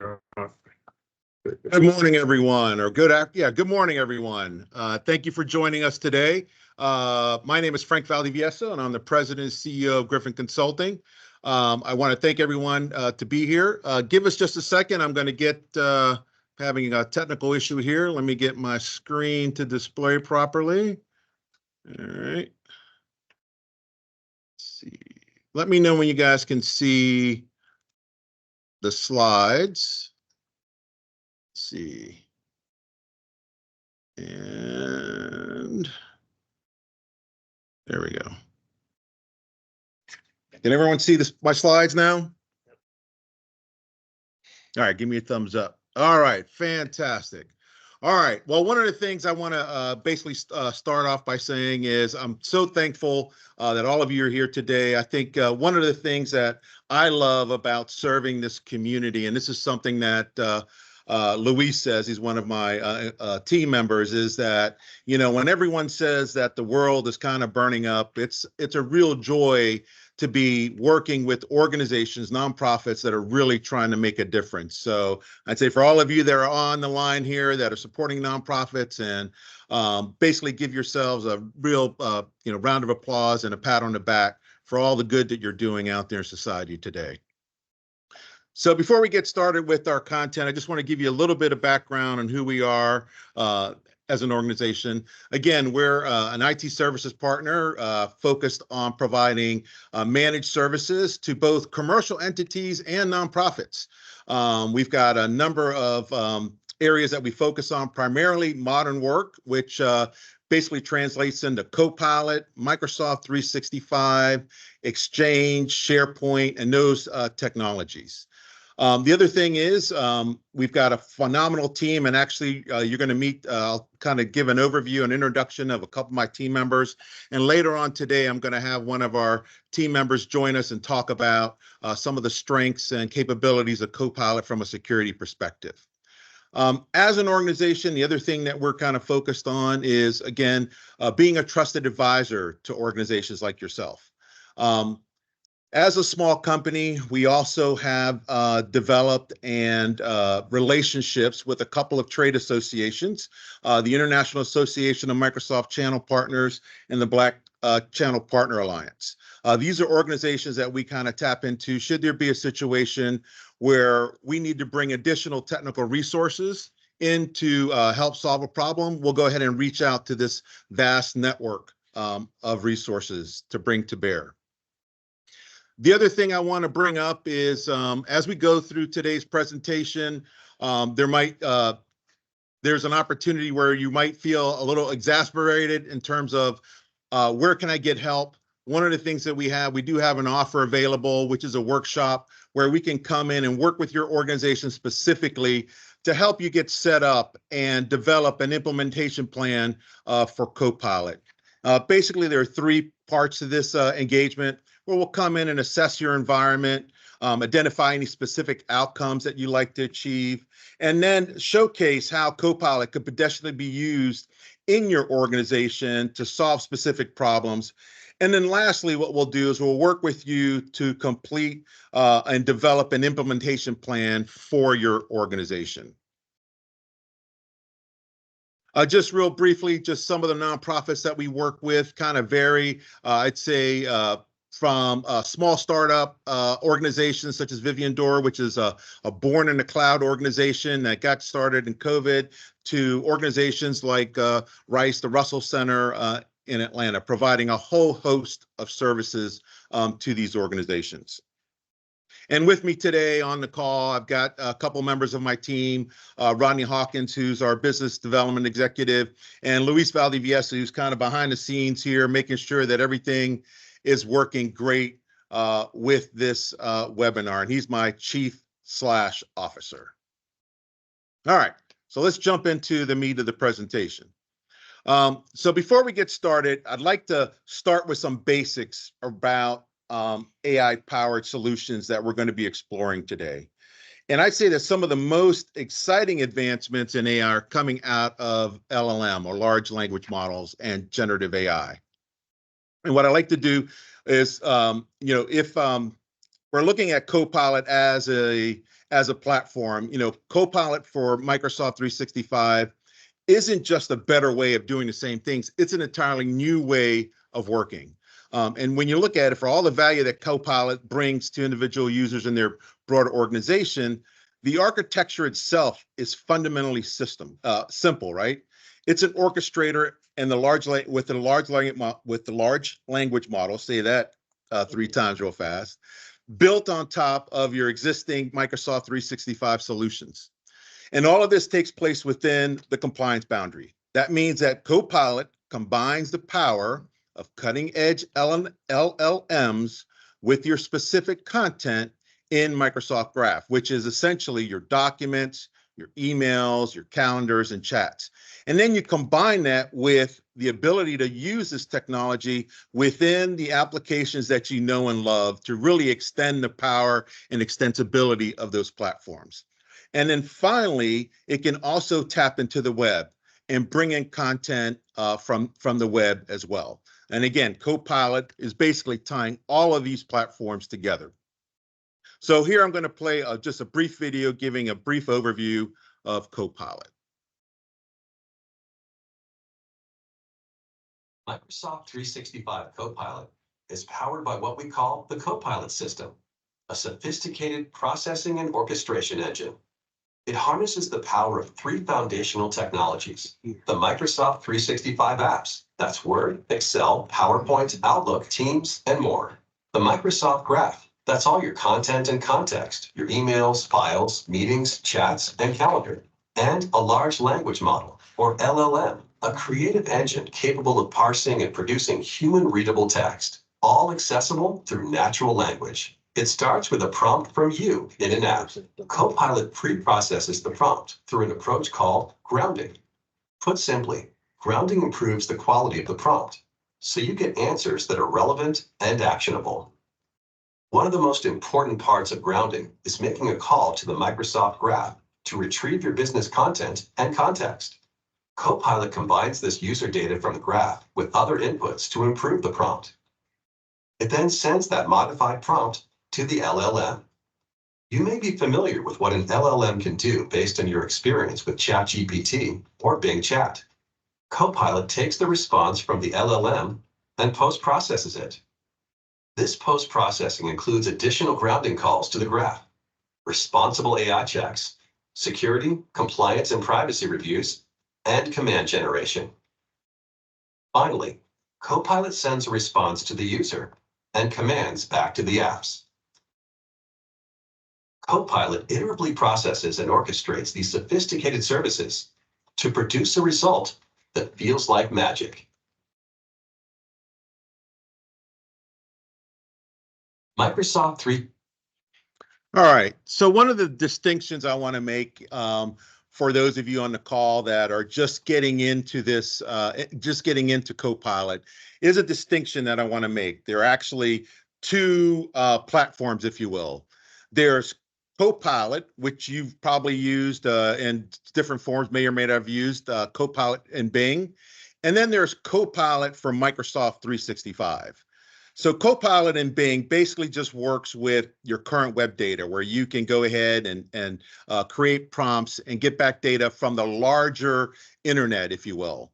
Good morning, everyone, or good morning, everyone. Thank you for joining us today. My name is Frank Valdivieso, and I'm the President and CEO of Griffin Consulting. I want to thank everyone to be here. Give us just a second. I'm going to get having a technical issue here. Let me get my screen to display properly. All right. Let's see. Let me know when you guys can see the slides. Let's see. And there we go. Can everyone see my slides now? All right, give me a thumbs up. All right, fantastic. All right, well, one of the things I want to basically start off by saying is I'm so thankful that all of you are here today. I think one of the things that I love about serving this community, and this is something that Luis says, he's one of my team members, is that, you know, when everyone says that the world is kind of burning up, it's a real joy to be working with organizations, nonprofits that are really trying to make a difference. So I'd say for all of you that are on the line here that are supporting nonprofits, and basically give yourselves a real round of applause and a pat on the back for all the good that you're doing out there in society today. So before we get started with our content, I just want to give you a little bit of background on who we are as an organization. Again, we're an IT services partner focused on providing managed services to both commercial entities and nonprofits. We've got a number of areas that we focus on, primarily modern work, which basically translates into Copilot, Microsoft 365, Exchange, SharePoint, and those technologies. The other thing is we've got a phenomenal team, and actually you're going to meet, I'll kind of give an overview, an introduction of a couple of my team members. And later on today, I'm going to have one of our team members join us and talk about some of the strengths and capabilities of Copilot from a security perspective. As an organization, the other thing that we're kind of focused on is, again, being a trusted advisor to organizations like yourself. As a small company, we also have developed and relationships with a couple of trade associations, the International Association of Microsoft Channel Partners and the Black Channel Partner Alliance. These are organizations that we kind of tap into should there be a situation where we need to bring additional technical resources in to help solve a problem. We'll go ahead and reach out to this vast network of resources to bring to bear. The other thing I want to bring up is as we go through today's presentation, there's an opportunity where you might feel a little exasperated in terms of where can I get help? One of the things that we do have an offer available, which is a workshop where we can come in and work with your organization specifically to help you get set up and develop an implementation plan for Copilot. Basically, there are three parts to this engagement, where we'll come in and assess your environment, identify any specific outcomes that you like to achieve, and then showcase how Copilot could potentially be used in your organization to solve specific problems. And then lastly, what we'll do is we'll work with you to complete and develop an implementation plan for your organization. Just real briefly, just some of the nonprofits that we work with kind of vary. I'd say from small startup organizations such as Vivian Door, which is a born in the cloud organization that got started in COVID, to organizations like Rice, the Russell Center in Atlanta, providing a whole host of services to these organizations. And with me today on the call, I've got a couple members of my team, Rodney Hawkins, who's our business development executive, and Luis Valdivieso, who's kind of behind the scenes here, making sure that everything is working great with this webinar. And he's my chief/officer. All right, so let's jump into the meat of the presentation. So before we get started, I'd like to start with some basics about AI-powered solutions that we're going to be exploring today. And I'd say that some of the most exciting advancements in AI are coming out of LLM, or large language models, and generative AI. And what I like to do is, if we're looking at Copilot as a platform. You know, Copilot for Microsoft 365 isn't just a better way of doing the same things. It's an entirely new way of working. And when you look at it, for all the value that Copilot brings to individual users in their broader organization, the architecture itself is fundamentally simple, right? It's an orchestrator and with the large language model. Say that 3 times real fast. Built on top of your existing Microsoft 365 solutions. And all of this takes place within the compliance boundary. That means that Copilot combines the power of cutting-edge LLMs with your specific content in Microsoft Graph, which is essentially your documents, your emails, your calendars, and chats. And then you combine that with the ability to use this technology within the applications that you know and love to really extend the power and extensibility of those platforms. And then finally, it can also tap into the web and bring in content from the web as well. And again, Copilot is basically tying all of these platforms together. So here I'm going to play just a brief video giving a brief overview of Copilot. Microsoft 365 Copilot is powered by what we call the Copilot system, a sophisticated processing and orchestration engine. It harnesses the power of 3 foundational technologies: the Microsoft 365 apps, that's Word, Excel, PowerPoint, Outlook, Teams, and more. The Microsoft Graph, that's all your content and context, your emails, files, meetings, chats, and calendar. And a large language model, or LLM, a creative engine capable of parsing and producing human-readable text, all accessible through natural language. It starts with a prompt from you in an app. Copilot pre-processes the prompt through an approach called grounding. Put simply, grounding improves the quality of the prompt, so you get answers that are relevant and actionable. One of the most important parts of grounding is making a call to the Microsoft Graph to retrieve your business content and context. Copilot combines this user data from the graph with other inputs to improve the prompt. It then sends that modified prompt to the LLM. You may be familiar with what an LLM can do based on your experience with ChatGPT or Bing Chat. Copilot takes the response from the LLM and post-processes it. This post-processing includes additional grounding calls to the graph, responsible AI checks, security, compliance, and privacy reviews, and command generation. Finally, Copilot sends a response to the user and commands back to the apps. Copilot iteratively processes and orchestrates these sophisticated services to produce a result that feels like magic. Microsoft 3. All right. So one of the distinctions I want to make for those of you on the call that are just getting into this, just getting into Copilot, is a distinction that I want to make. There are actually 2 platforms, if you will. There's Copilot, which you've probably used in different forms, may or may not have used Copilot in Bing. And then there's Copilot for Microsoft 365. So Copilot in Bing basically just works with your current web data, where you can go ahead and create prompts and get back data from the larger internet, if you will.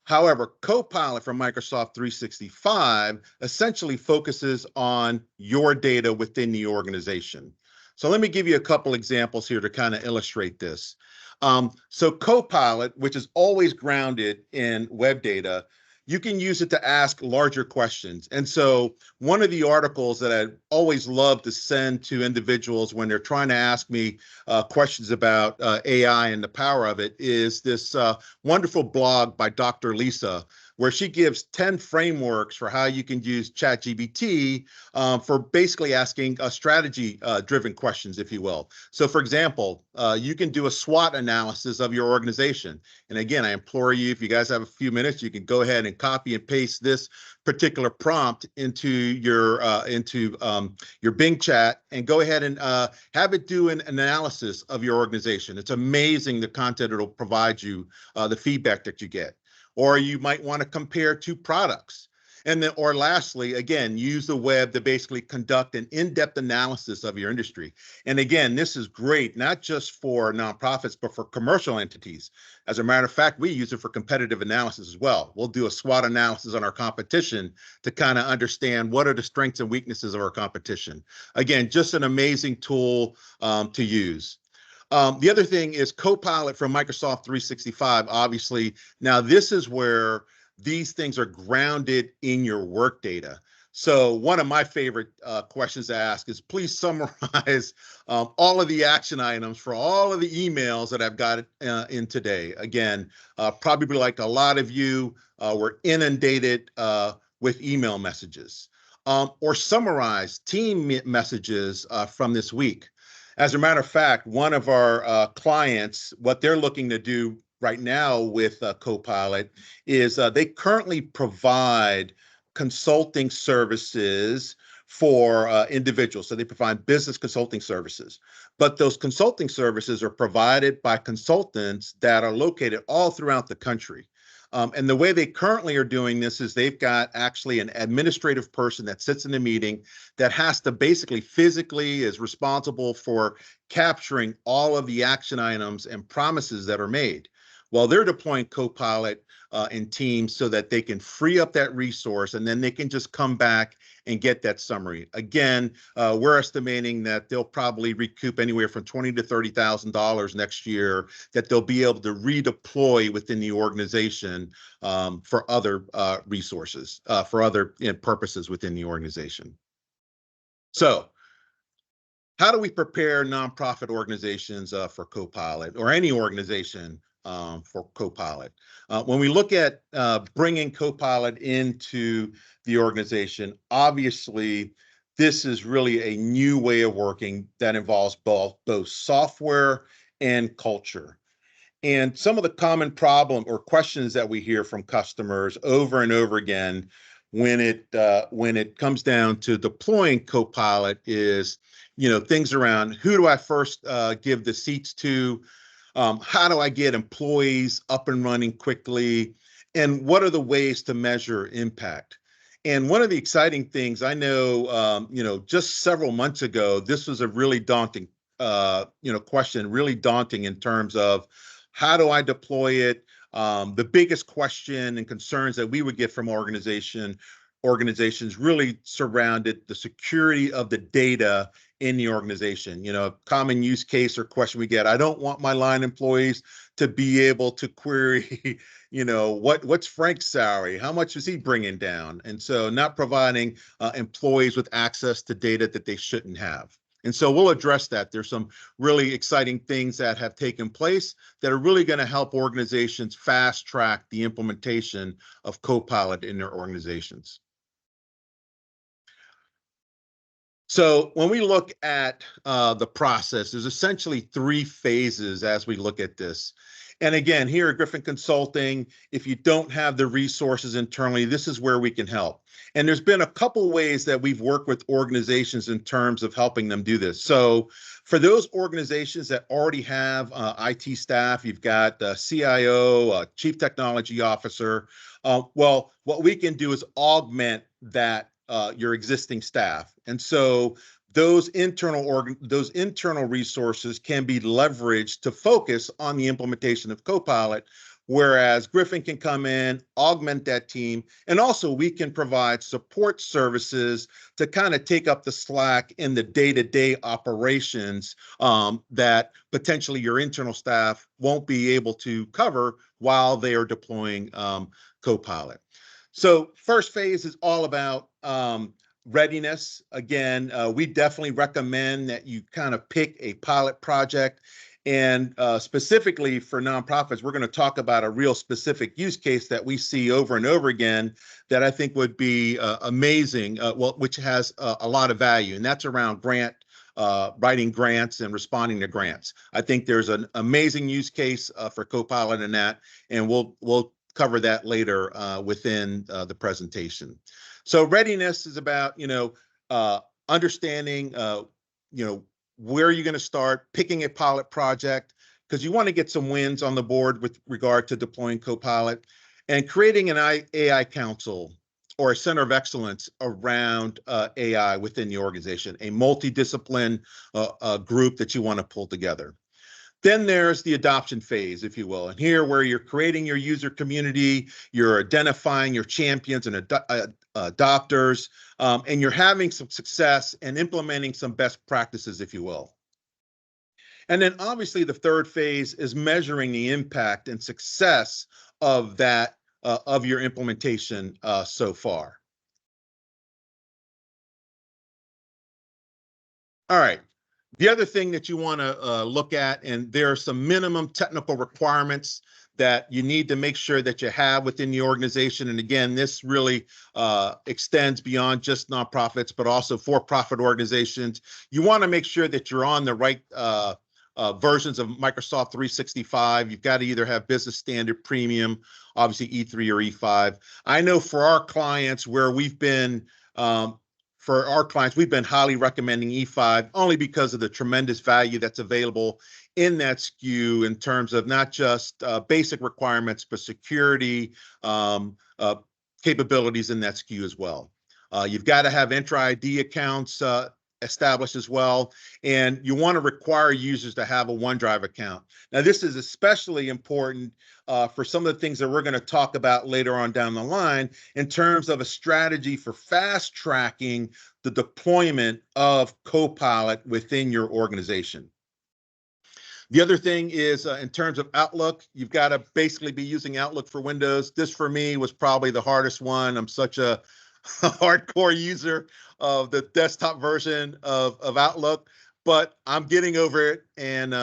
However, Copilot from Microsoft 365 essentially focuses on your data within the organization. So let me give you a couple examples here to kind of illustrate this. So Copilot, which is always grounded in web data, you can use it to ask larger questions. And so one of the articles that I always love to send to individuals when they're trying to ask me questions about AI and the power of it is this wonderful blog by Dr. Lisa, where she gives 10 frameworks for how you can use ChatGPT for basically asking strategy-driven questions, if you will. So for example, you can do a SWOT analysis of your organization. And again, I implore you, if you guys have a few minutes, you can go ahead and copy and paste this particular prompt into your Bing chat and go ahead and have it do an analysis of your organization. It's amazing the content it'll provide you, the feedback that you get. Or you might want to compare 2 products. And then, or lastly, again, use the web to basically conduct an in-depth analysis of your industry. And again, this is great, not just for nonprofits, but for commercial entities. As a matter of fact, we use it for competitive analysis as well. We'll do a SWOT analysis on our competition to kind of understand what are the strengths and weaknesses of our competition. Again, just an amazing tool to use. The other thing is Copilot from Microsoft 365. Obviously, now this is where these things are grounded in your work data. So one of my favorite questions to ask is, please summarize all of the action items for all of the emails that I've got in today. Again, probably like a lot of you were inundated with email messages, or summarize team messages from this week. As a matter of fact, one of our clients, what they're looking to do right now with Copilot is they currently provide consulting services for individuals. So they provide business consulting services, but those consulting services are provided by consultants that are located all throughout the country. And the way they currently are doing this is they've got actually an administrative person that sits in the meeting that has to basically physically is responsible for capturing all of the action items and promises that are made. Well, they're deploying Copilot in Teams so that they can free up that resource, and then they can just come back and get that summary. Again, we're estimating that they'll probably recoup anywhere from $20,000 to $30,000 next year that they'll be able to redeploy within the organization for other resources, for other purposes within the organization. So, how do we prepare nonprofit organizations for Copilot, or any organization for Copilot? When we look at bringing Copilot into the organization, obviously, this is really a new way of working that involves both software and culture. And some of the common problem or questions that we hear from customers over and over again when it comes down to deploying Copilot is, things around, who do I first give the seats to? How do I get employees up and running quickly? And what are the ways to measure impact? And one of the exciting things I know, just several months ago, this was a really daunting, question, really daunting in terms of how do I deploy it? The biggest question and concerns that we would get from organizations really surrounded the security of the data in the organization. Common use case or question we get, I don't want my line employees to be able to query, what's Frank's salary? How much is he bringing down? And so not providing employees with access to data that they shouldn't have. And so we'll address that. There's some really exciting things that have taken place that are really going to help organizations fast track the implementation of Copilot in their organizations. So when we look at the process, there's essentially 3 phases as we look at this. And again, here at Griffin Consulting, if you don't have the resources internally, this is where we can help. And there's been a couple ways that we've worked with organizations in terms of helping them do this. So for those organizations that already have IT staff, you've got CIO, Chief Technology Officer. Well, what we can do is augment that your existing staff. And so those internal resources can be leveraged to focus on the implementation of Copilot, whereas Griffin can come in, augment that team, and also we can provide support services to kind of take up the slack in the day-to-day operations that potentially your internal staff won't be able to cover while they are deploying Copilot. So first phase is all about readiness. Again, we definitely recommend that you kind of pick a pilot project. And specifically for nonprofits, we're going to talk about a real specific use case that we see over and over again that I think would be amazing, which has a lot of value. And that's around writing grants and responding to grants. I think there's an amazing use case for Copilot in that, and we'll cover that later within the presentation. So readiness is about, understanding, where are you going to start, picking a pilot project, because you want to get some wins on the board with regard to deploying Copilot, and creating an AI council or a center of excellence around AI within the organization, a multidiscipline group that you want to pull together. Then there's the adoption phase, if you will. And here, where you're creating your user community, you're identifying your champions and adopters, and you're having some success and implementing some best practices, if you will. And then obviously the third phase is measuring the impact and success of that, of your implementation so far. All right. The other thing that you want to look at, and there are some minimum technical requirements that you need to make sure that you have within the organization. And again, this really extends beyond just nonprofits, but also for-profit organizations. You want to make sure that you're on the right versions of Microsoft 365. You've got to either have Business Standard, Premium, obviously E3 or E5. I know for our clients where we've been we've been highly recommending E5 only because of the tremendous value that's available in that SKU in terms of not just basic requirements, but security capabilities in that SKU as well. You've got to have Entra ID accounts established as well, and you want to require users to have a OneDrive account. Now, this is especially important for some of the things that we're going to talk about later on down the line in terms of a strategy for fast tracking the deployment of Copilot within your organization. The other thing is in terms of Outlook, you've got to basically be using Outlook for Windows. This for me was probably the hardest one. I'm such a hardcore user of the desktop version of Outlook, but I'm getting over it and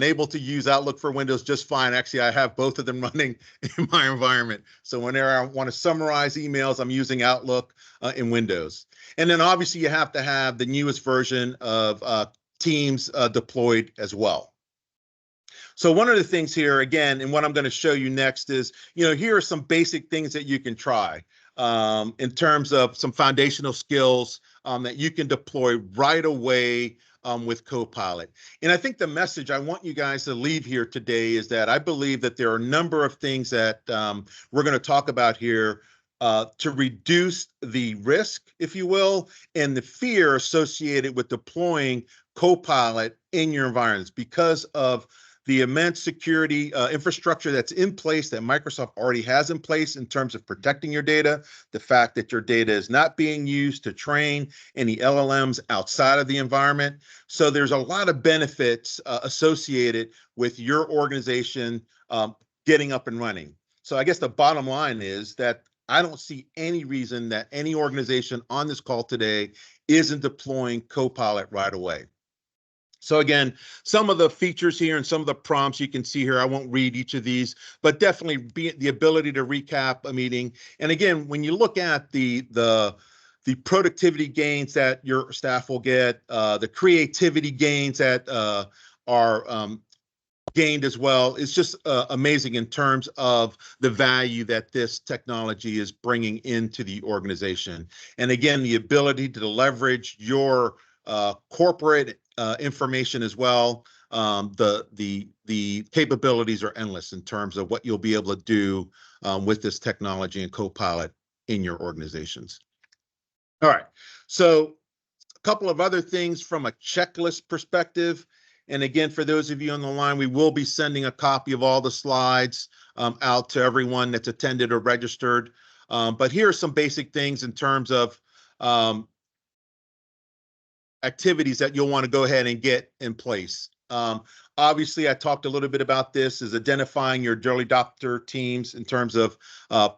able to use Outlook for Windows just fine. Actually, I have both of them running in my environment. So whenever I want to summarize emails, I'm using Outlook in Windows. And then obviously you have to have the newest version of Teams deployed as well. So one of the things here, again, and what I'm going to show you next is, here are some basic things that you can try in terms of some foundational skills that you can deploy right away with Copilot. And I think the message I want you guys to leave here today is that I believe that there are a number of things that we're going to talk about here to reduce the risk, if you will, and the fear associated with deploying Copilot in your environments because of the immense security infrastructure that's in place that Microsoft already has in place in terms of protecting your data, the fact that your data is not being used to train any LLMs outside of the environment. So there's a lot of benefits associated with your organization getting up and running. So I guess the bottom line is that I don't see any reason that any organization on this call today isn't deploying Copilot right away. So again, some of the features here and some of the prompts you can see here, I won't read each of these, but definitely the ability to recap a meeting. And again, when you look at the productivity gains that your staff will get, the creativity gains that are gained as well, it's just amazing in terms of the value that this technology is bringing into the organization. And again, the ability to leverage your corporate information as well. The capabilities are endless in terms of what you'll be able to do with this technology and Copilot in your organizations. All right, so a couple of other things from a checklist perspective. And again, for those of you on the line, we will be sending a copy of all the slides out to everyone that's attended or registered. But here are some basic things in terms of activities that you'll want to go ahead and get in place. Obviously, I talked a little bit about this, is identifying your early adopter teams in terms of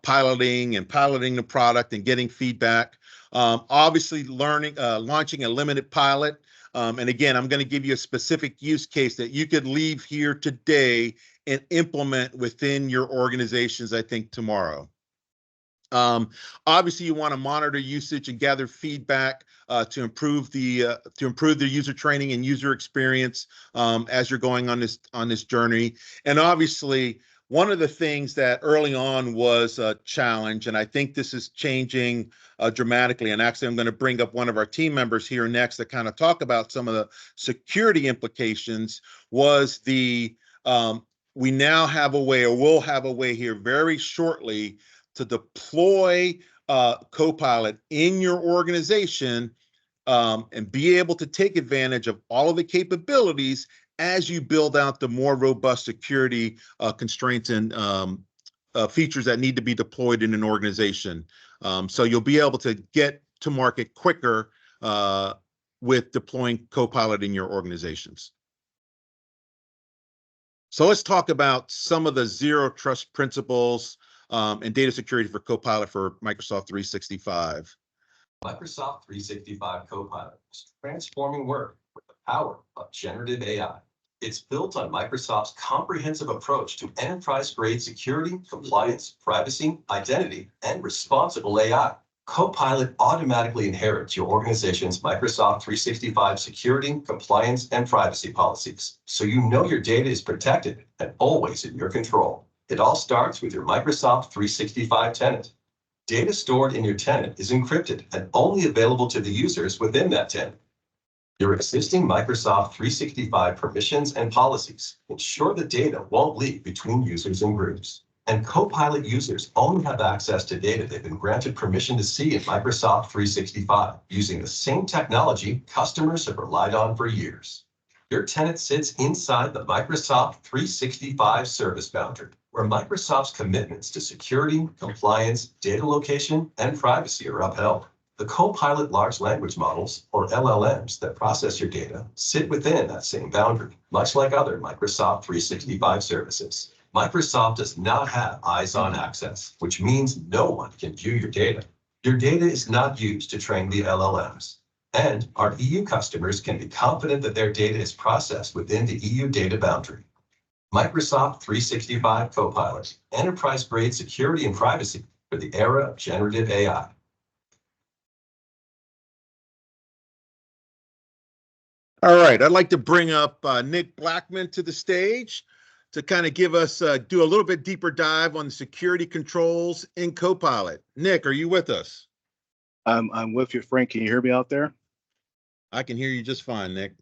piloting the product and getting feedback. Obviously, launching a limited pilot. And again, I'm going to give you a specific use case that you could leave here today and implement within your organizations, I think, tomorrow. Obviously, you want to monitor usage and gather feedback to improve the user training and user experience as you're going on this journey. And obviously, one of the things that early on was a challenge, and I think this is changing dramatically. And actually, I'm going to bring up one of our team members here next to kind of talk about some of the security implications. Was we now have a way, or will have a way here very shortly, to deploy Copilot in your organization and be able to take advantage of all of the capabilities as you build out the more robust security constraints and features that need to be deployed in an organization. So you'll be able to get to market quicker with deploying Copilot in your organizations. So let's talk about some of the zero trust principles and data security for Copilot for Microsoft 365. Microsoft 365 Copilot is transforming work with the power of generative AI. It's built on Microsoft's comprehensive approach to enterprise-grade security, compliance, privacy, identity, and responsible AI. Copilot automatically inherits your organization's Microsoft 365 security, compliance, and privacy policies, so you know your data is protected and always in your control. It all starts with your Microsoft 365 tenant. Data stored in your tenant is encrypted and only available to the users within that tenant. Your existing Microsoft 365 permissions and policies ensure the data won't leak between users and groups. And Copilot users only have access to data they've been granted permission to see in Microsoft 365 using the same technology customers have relied on for years. Your tenant sits inside the Microsoft 365 service boundary, where Microsoft's commitments to security, compliance, data location, and privacy are upheld. The Copilot large language models, or LLMs, that process your data sit within that same boundary, much like other Microsoft 365 services. Microsoft does not have eyes-on access, which means no one can view your data. Your data is not used to train the LLMs. And our EU customers can be confident that their data is processed within the EU data boundary. Microsoft 365 Copilot, enterprise-grade security and privacy for the era of generative AI. All right, I'd like to bring up Nick Blackman to the stage to kind of give us, do a little bit deeper dive on the security controls in Copilot. Nick, are you with us? I'm with you, Frank. Can you hear me out there? I can hear you just fine, Nick.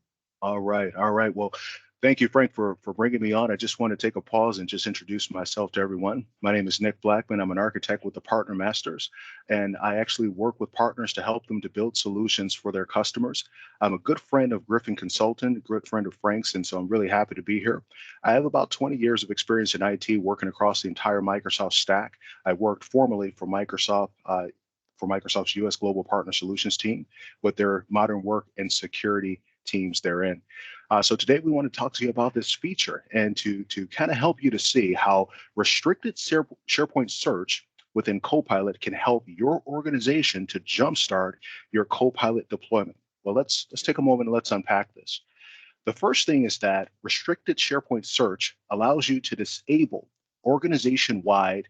All right. Well, thank you, Frank, for bringing me on. I just want to take a pause and just introduce myself to everyone. My name is Nick Blackman. I'm an architect with the Partner Masters, and I actually work with partners to help them to build solutions for their customers. I'm a good friend of Griffin Consultant, a good friend of Frank's, and so I'm really happy to be here. I have about 20 years of experience in IT working across the entire Microsoft stack. I worked formerly for Microsoft, for Microsoft's U.S. Global Partner Solutions team with their modern work and security teams therein. So today we want to talk to you about this feature and to kind of help you to see how restricted SharePoint search within Copilot can help your organization to jumpstart your Copilot deployment. Well, let's take a moment and let's unpack this. The first thing is that restricted SharePoint search allows you to disable organization-wide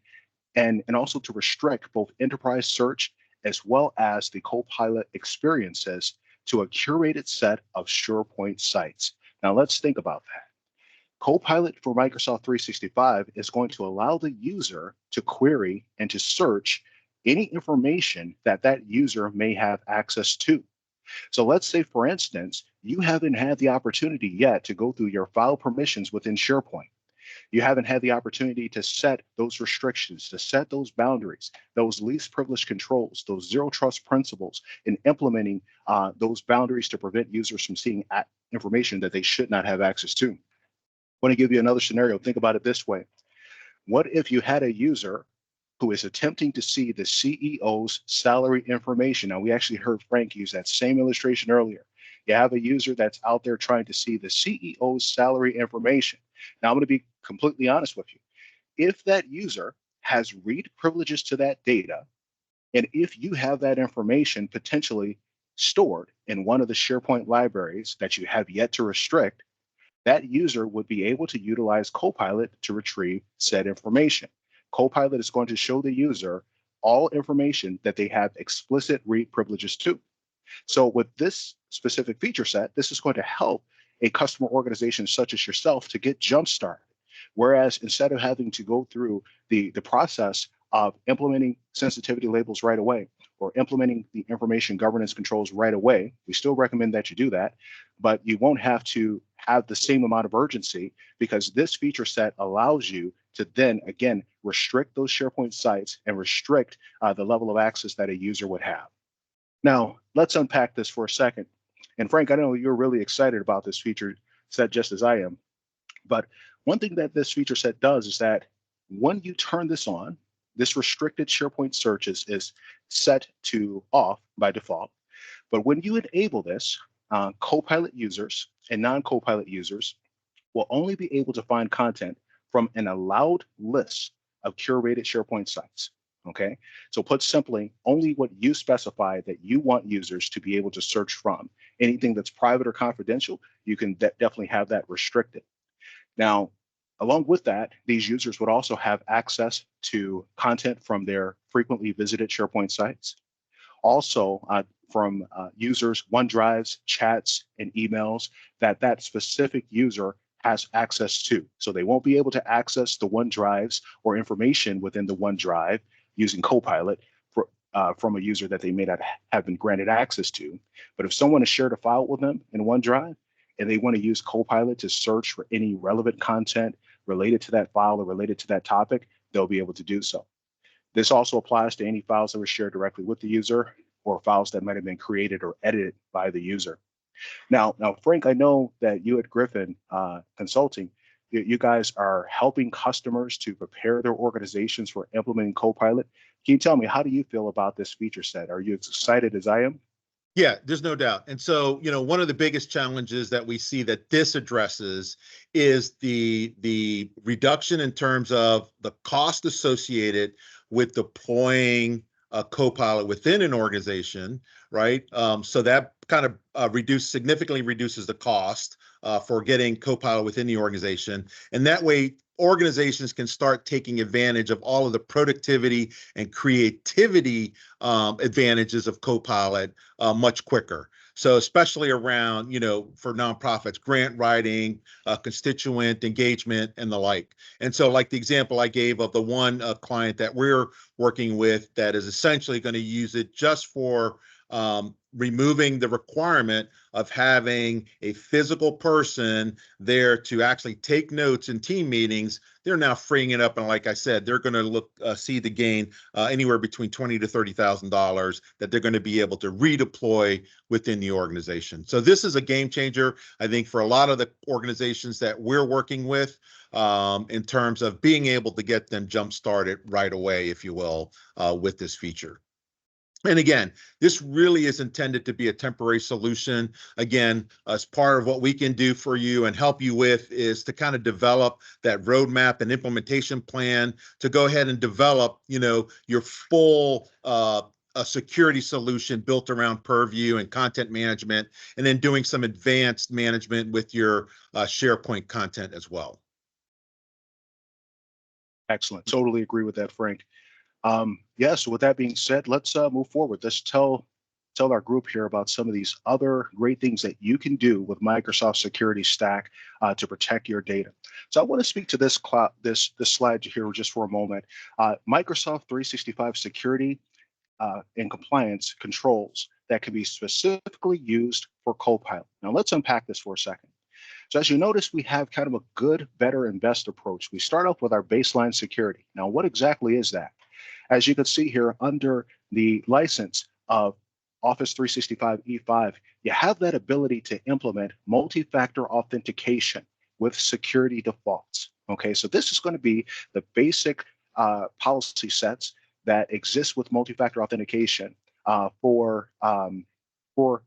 and also to restrict both enterprise search as well as the Copilot experiences to a curated set of SharePoint sites. Now let's think about that. Copilot for Microsoft 365 is going to allow the user to query and to search any information that that user may have access to. So let's say, for instance, you haven't had the opportunity yet to go through your file permissions within SharePoint. You haven't had the opportunity to set those restrictions, to set those boundaries, those least privileged controls, those zero trust principles, in implementing those boundaries to prevent users from seeing information that they should not have access to. I want to give you another scenario. Think about it this way. What if you had a user who is attempting to see the CEO's salary information? Now, we actually heard Frank use that same illustration earlier. You have a user that's out there trying to see the CEO's salary information. Now, I'm going to be completely honest with you. If that user has read privileges to that data, and if you have that information potentially stored in one of the SharePoint libraries that you have yet to restrict, that user would be able to utilize Copilot to retrieve said information. Copilot is going to show the user all information that they have explicit read privileges to. So with this specific feature set, this is going to help a customer organization such as yourself to get jump started. Whereas instead of having to go through the process of implementing sensitivity labels right away or implementing the information governance controls right away, we still recommend that you do that, but you won't have to have the same amount of urgency because this feature set allows you to then, again, restrict those SharePoint sites and restrict the level of access that a user would have. Now, let's unpack this for a second. And Frank, I know you're really excited about this feature set just as I am. But one thing that this feature set does is that when you turn this on, this restricted SharePoint search is set to off by default. But when you enable this, Copilot users and non-Copilot users will only be able to find content from an allowed list of curated SharePoint sites. Okay, so put simply, only what you specify that you want users to be able to search from. Anything that's private or confidential, you can definitely have that restricted. Now, along with that, these users would also have access to content from their frequently visited SharePoint sites. Also, from users' OneDrives, chats, and emails that specific user has access to. So they won't be able to access the OneDrives or information within the OneDrive using Copilot from a user that they may not have been granted access to. But if someone has shared a file with them in OneDrive and they want to use Copilot to search for any relevant content related to that file or related to that topic, they'll be able to do so. This also applies to any files that were shared directly with the user or files that might have been created or edited by the user. Now, Frank, I know that you at Griffin Consulting, you guys are helping customers to prepare their organizations for implementing Copilot. Can you tell me, how do you feel about this feature set? Are you as excited as I am? Yeah, there's no doubt. And so, one of the biggest challenges that we see that this addresses is the reduction in terms of the cost associated with deploying a Copilot within an organization, right? So that kind of significantly reduces the cost for getting Copilot within the organization. And that way, organizations can start taking advantage of all of the productivity and creativity advantages of Copilot much quicker. So especially around, for nonprofits, grant writing, constituent engagement, and the like. And so like the example I gave of the one client that we're working with that is essentially going to use it just for removing the requirement of having a physical person there to actually take notes in team meetings. They're now freeing it up, and like I said, they're going to see the gain anywhere between $20,000 to $30,000 that they're going to be able to redeploy within the organization. So this is a game changer, I think, for a lot of the organizations that we're working with in terms of being able to get them jump started right away, if you will, with this feature. And again, this really is intended to be a temporary solution. Again, as part of what we can do for you and help you with is to kind of develop that roadmap and implementation plan to go ahead and develop, your full a security solution built around Purview and content management, and then doing some advanced management with your SharePoint content as well. Excellent. Totally agree with that, Frank. Yeah, so with that being said, let's move forward. Let's tell our group here about some of these other great things that you can do with Microsoft Security Stack to protect your data. So I want to speak to this slide here just for a moment. Microsoft 365 security and compliance controls that can be specifically used for Copilot. Now let's unpack this for a second. So as you notice, we have kind of a good, better, and best approach. We start off with our baseline security. Now, what exactly is that? As you can see here under the license of Office 365 E5, you have that ability to implement multi-factor authentication with security defaults. Okay, so this is going to be the basic policy sets that exist with multi-factor authentication for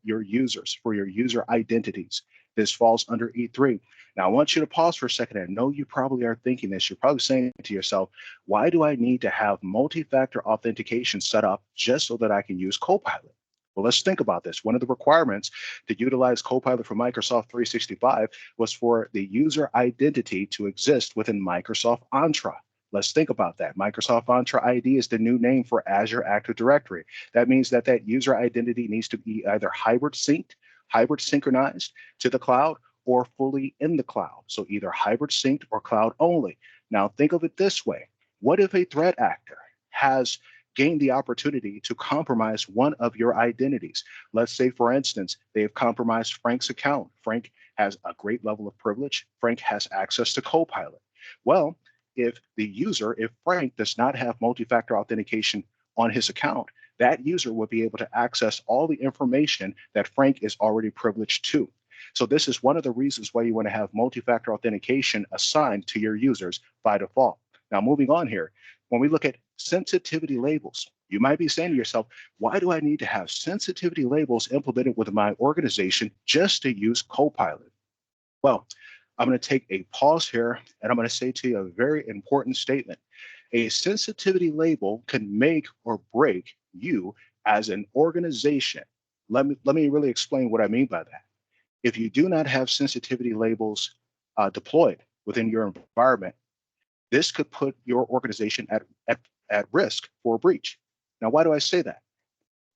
your users, for your user identities. This falls under E3. Now, I want you to pause for a second. I know you probably are thinking this. You're probably saying to yourself, why do I need to have multi-factor authentication set up just so that I can use Copilot? Well, let's think about this. One of the requirements to utilize Copilot for Microsoft 365 was for the user identity to exist within Microsoft Entra. Let's think about that. Microsoft Entra ID is the new name for Azure Active Directory. That means that user identity needs to be either hybrid synchronized to the cloud, or fully in the cloud. So either hybrid synced or cloud only. Now think of it this way. What if a threat actor has gained the opportunity to compromise one of your identities? Let's say, for instance, they have compromised Frank's account. Frank has a great level of privilege. Frank has access to Copilot. Well, if Frank does not have multi-factor authentication on his account, that user will be able to access all the information that Frank is already privileged to. So this is one of the reasons why you want to have multi-factor authentication assigned to your users by default. Now, moving on here, when we look at sensitivity labels, you might be saying to yourself, why do I need to have sensitivity labels implemented with my organization just to use Copilot? Well, I'm going to take a pause here and I'm going to say to you a very important statement. A sensitivity label can make or break you as an organization. Let me really explain what I mean by that. If you do not have sensitivity labels deployed within your environment, this could put your organization at risk for a breach. Now, why do I say that?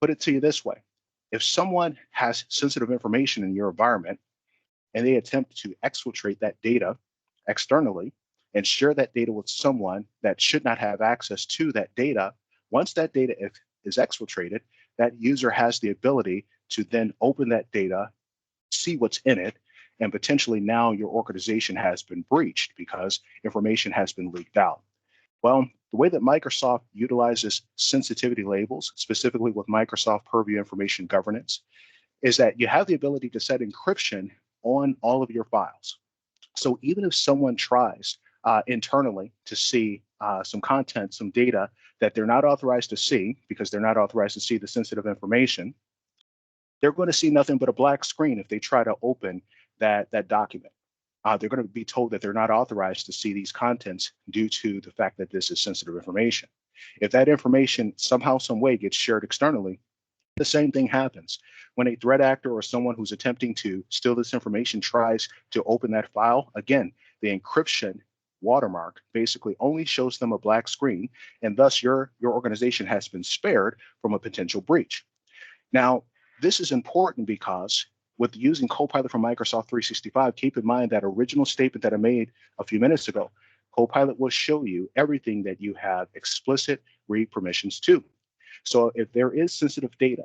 Put it to you this way. If someone has sensitive information in your environment and they attempt to exfiltrate that data externally and share that data with someone that should not have access to that data, once that data is exfiltrated, that user has the ability to then open that data, see what's in it, and potentially now your organization has been breached because information has been leaked out. Well, the way that Microsoft utilizes sensitivity labels, specifically with Microsoft Purview Information Governance, is that you have the ability to set encryption on all of your files. So even if someone tries internally to see some content, some data that they're not authorized to see because they're not authorized to see the sensitive information, they're going to see nothing but a black screen if they try to open that document. They're going to be told that they're not authorized to see these contents due to the fact that this is sensitive information. If that information somehow, some way gets shared externally, the same thing happens. When a threat actor or someone who's attempting to steal this information tries to open that file, again, the encryption watermark basically only shows them a black screen, and thus your organization has been spared from a potential breach. Now, this is important because with using Copilot from Microsoft 365, keep in mind that original statement that I made a few minutes ago. Copilot will show you everything that you have explicit read permissions to. So if there is sensitive data,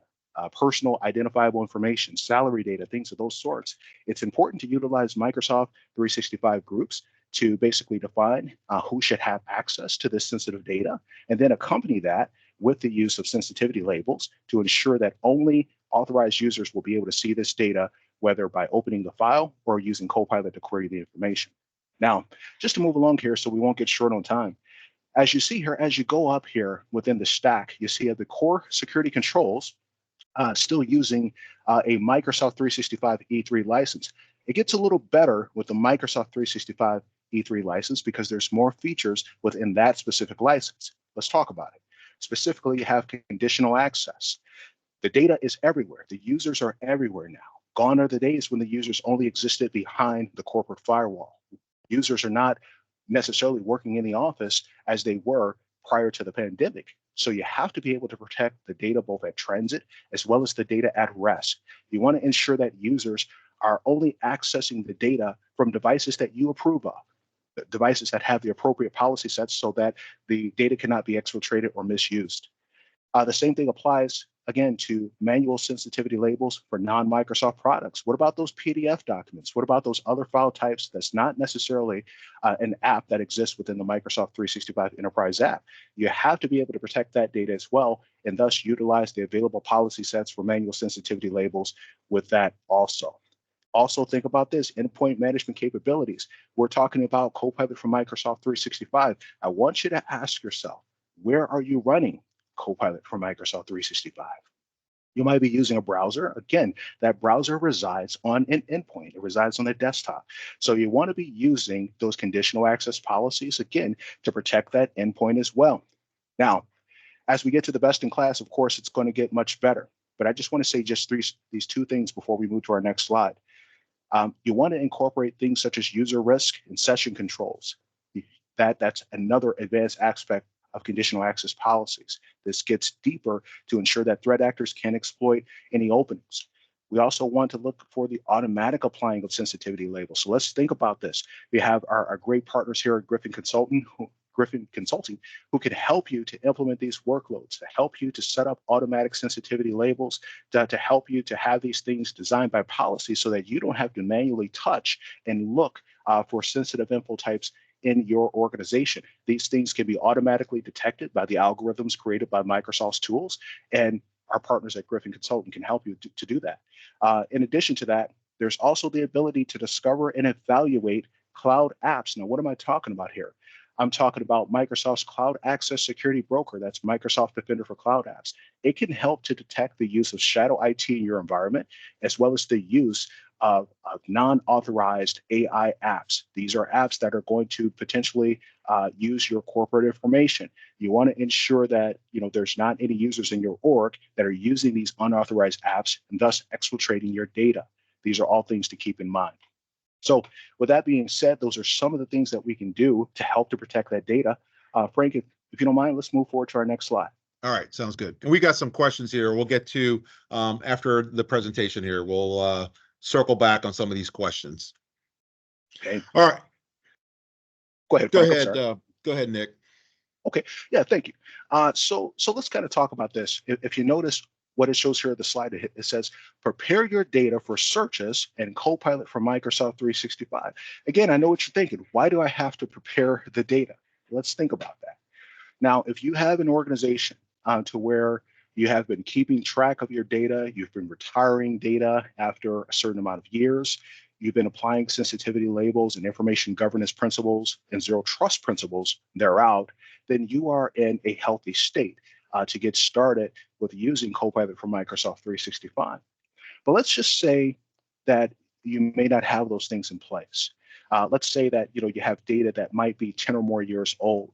personal identifiable information, salary data, things of those sorts, it's important to utilize Microsoft 365 groups to basically define who should have access to this sensitive data, and then accompany that with the use of sensitivity labels to ensure that only authorized users will be able to see this data, whether by opening the file or using Copilot to query the information. Now, just to move along here so we won't get short on time, as you see here, as you go up here within the stack, you see the core security controls still using a Microsoft 365 E3 license. It gets a little better with the Microsoft 365 E3 license because there's more features within that specific license. Let's talk about it. Specifically, you have conditional access. The data is everywhere. The users are everywhere now. Gone are the days when the users only existed behind the corporate firewall. Users are not necessarily working in the office as they were prior to the pandemic. So you have to be able to protect the data both at transit as well as the data at rest. You want to ensure that users are only accessing the data from devices that you approve of, devices that have the appropriate policy sets so that the data cannot be exfiltrated or misused. The same thing applies, again, to manual sensitivity labels for non-Microsoft products. What about those PDF documents? What about those other file types that's not necessarily an app that exists within the Microsoft 365 Enterprise app? You have to be able to protect that data as well, and thus utilize the available policy sets for manual sensitivity labels with that also. Also think about this, endpoint management capabilities. We're talking about Copilot from Microsoft 365. I want you to ask yourself, where are you running Copilot from Microsoft 365? You might be using a browser. Again, that browser resides on an endpoint. It resides on the desktop. So you want to be using those conditional access policies, again, to protect that endpoint as well. Now, as we get to the best in class, of course, it's going to get much better. But I just want to say just these two things before we move to our next slide. You want to incorporate things such as user risk and session controls. That's another advanced aspect of conditional access policies. This gets deeper to ensure that threat actors can't exploit any openings. We also want to look for the automatic applying of sensitivity labels. So let's think about this. We have our great partners here at Griffin Consulting, who can help you to implement these workloads, to help you to set up automatic sensitivity labels, to help you to have these things designed by policy so that you don't have to manually touch and look for sensitive info types in your organization. These things can be automatically detected by the algorithms created by Microsoft's tools, and our partners at Griffin Consulting can help you to do that. In addition to that, there's also the ability to discover and evaluate cloud apps. Now, what am I talking about here? I'm talking about Microsoft's Cloud Access Security Broker. That's Microsoft Defender for Cloud Apps. It can help to detect the use of shadow IT in your environment, as well as the use of non-authorized AI apps. These are apps that are going to potentially use your corporate information. You want to ensure that there's not any users in your org that are using these unauthorized apps and thus exfiltrating your data. These are all things to keep in mind. So with that being said, those are some of the things that we can do to help to protect that data. Frank, if you don't mind, let's move forward to our next slide. All right, sounds good. And we got some questions here. We'll get to after the presentation here. We'll circle back on some of these questions. Okay. All right. Go ahead. Go Frank, ahead. Go ahead, Nick. Okay. Yeah, thank you. So let's kind of talk about this. If you notice what it shows here at the slide, it says, prepare your data for searches and Copilot for Microsoft 365. Again, I know what you're thinking. Why do I have to prepare the data? Let's think about that. Now, if you have an organization to where you have been keeping track of your data, you've been retiring data after a certain amount of years, you've been applying sensitivity labels and information governance principles and zero trust principles thereout, then you are in a healthy state to get started with using Copilot for Microsoft 365. But let's just say that you may not have those things in place. Let's say that you have data that might be 10 or more years old.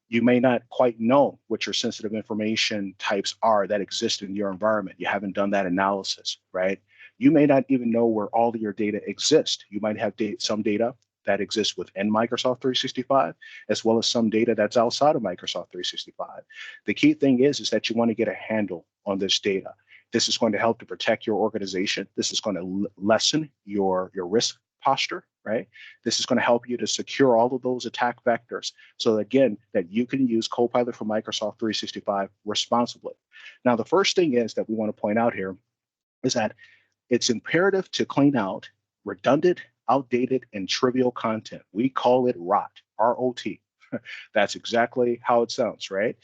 You may not quite know what your sensitive information types are that exist in your environment. You haven't done that analysis, right? You may not even know where all of your data exists. You might have some data that exists within Microsoft 365, as well as some data that's outside of Microsoft 365. The key thing is that you want to get a handle on this data. This is going to help to protect your organization. This is going to lessen your risk posture, right? This is going to help you to secure all of those attack vectors so again, that you can use Copilot for Microsoft 365 responsibly. Now, the first thing is that we want to point out here is that it's imperative to clean out redundant, outdated, and trivial content. We call it ROT, R-O-T. That's exactly how it sounds, right?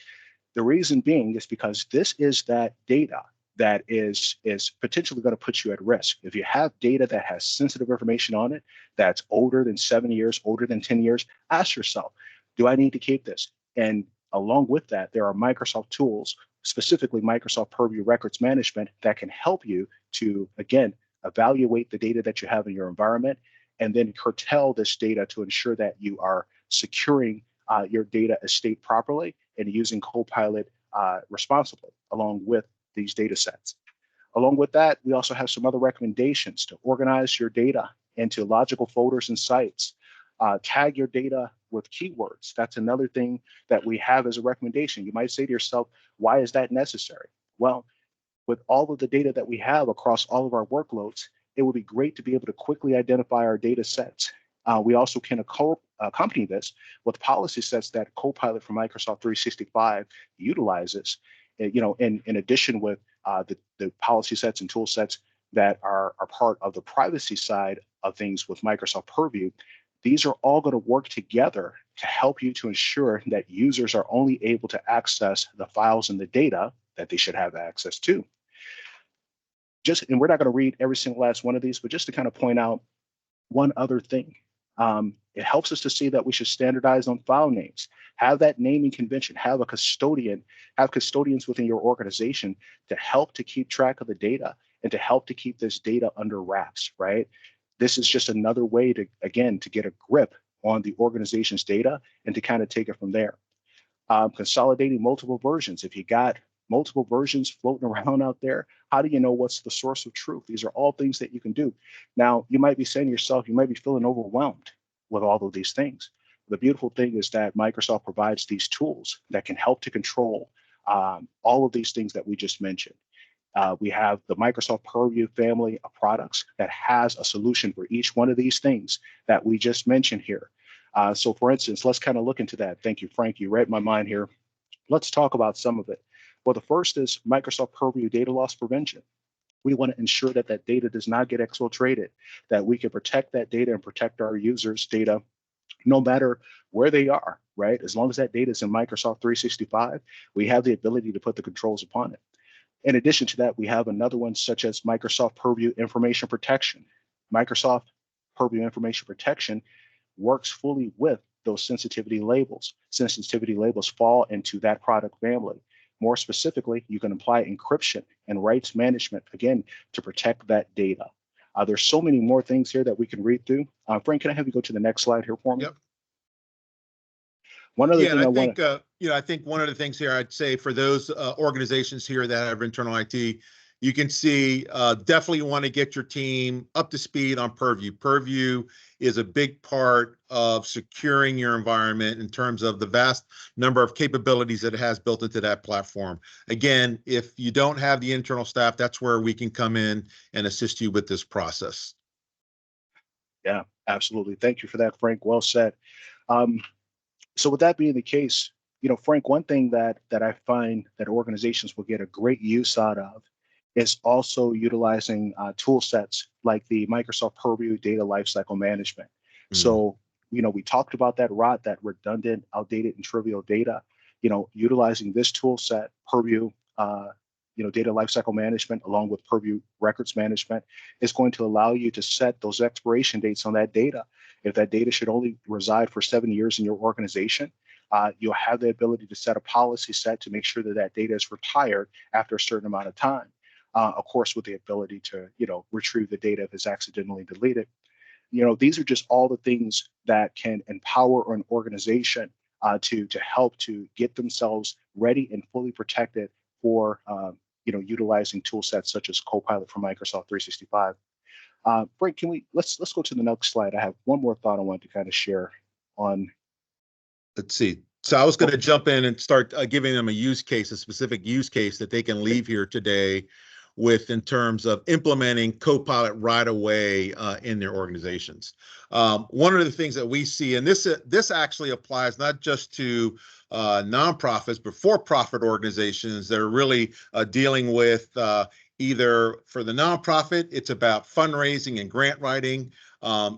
The reason being is because this is that data that is potentially going to put you at risk. If you have data that has sensitive information on it, that's older than 7 years, older than 10 years, ask yourself, do I need to keep this? And along with that, there are Microsoft tools, specifically Microsoft Purview Records Management, that can help you to, again, evaluate the data that you have in your environment and then curtail this data to ensure that you are securing your data estate properly and using Copilot responsibly along with these data sets. Along with that, we also have some other recommendations to organize your data into logical folders and sites. Tag your data with keywords. That's another thing that we have as a recommendation. You might say to yourself, why is that necessary? Well, with all of the data that we have across all of our workloads, it would be great to be able to quickly identify our data sets. We also can accompany this with policy sets that Copilot for Microsoft 365 utilizes. In addition with the policy sets and tool sets that are part of the privacy side of things with Microsoft Purview, these are all going to work together to help you to ensure that users are only able to access the files and the data that they should have access to. And we're not going to read every single last one of these, but just to kind of point out one other thing. It helps us to see that we should standardize on file names, have that naming convention, have custodians within your organization to help to keep track of the data and to help to keep this data under wraps, right? This is just another way to, again, to get a grip on the organization's data and to kind of take it from there. Consolidating multiple versions. If you got multiple versions floating around out there, how do you know what's the source of truth? These are all things that you can do. Now, you might be saying to yourself, you might be feeling overwhelmed with all of these things. The beautiful thing is that Microsoft provides these tools that can help to control all of these things that we just mentioned. We have the Microsoft Purview family of products that has a solution for each one of these things that we just mentioned here. So for instance, let's kind of look into that. Thank you, Frank. You read my mind here. Let's talk about some of it. Well, the first is Microsoft Purview data loss prevention. We want to ensure that that data does not get exfiltrated, that we can protect that data and protect our users' data no matter where they are, right? As long as that data is in Microsoft 365, we have the ability to put the controls upon it. In addition to that, we have another one such as Microsoft Purview Information Protection. Microsoft Purview Information Protection works fully with those sensitivity labels. Sensitivity labels fall into that product family. More specifically, you can apply encryption and rights management, again, to protect that data. There's so many more things here that we can read through. Frank, can I have you go to the next slide here for me? Yep. One other Yeah, and thing I I want think I think one of the things here I'd say for those organizations here that have internal IT, you can see definitely want to get your team up to speed on Purview. Purview is a big part of securing your environment in terms of the vast number of capabilities that it has built into that platform. Again, if you don't have the internal staff, that's where we can come in and assist you with this process. Yeah, absolutely. Thank you for that, Frank. Well said. So with that being the case, Frank, one thing that I find that organizations will get a great use out of is also utilizing tool sets like the Microsoft Purview Data Lifecycle Management. So, we talked about that redundant, outdated, and trivial data. Utilizing this tool set, Purview, Data Lifecycle Management, along with Purview Records Management, is going to allow you to set those expiration dates on that data. If that data should only reside for 7 years in your organization, you'll have the ability to set a policy set to make sure that that data is retired after a certain amount of time. Of course, with the ability to, retrieve the data if it's accidentally deleted. These are just all the things that can empower an organization to help to get themselves ready and fully protected for, utilizing tool sets such as Copilot from Microsoft 365. Frank, let's go to the next slide. I have one more thought I wanted to kind of share on. Let's see. So I was going to jump in and start giving them a specific use case that they can leave here today with in terms of implementing Copilot right away in their organizations. One of the things that we see, and this actually applies not just to nonprofits, but for-profit organizations that are really dealing with either for the nonprofit, it's about fundraising and grant writing.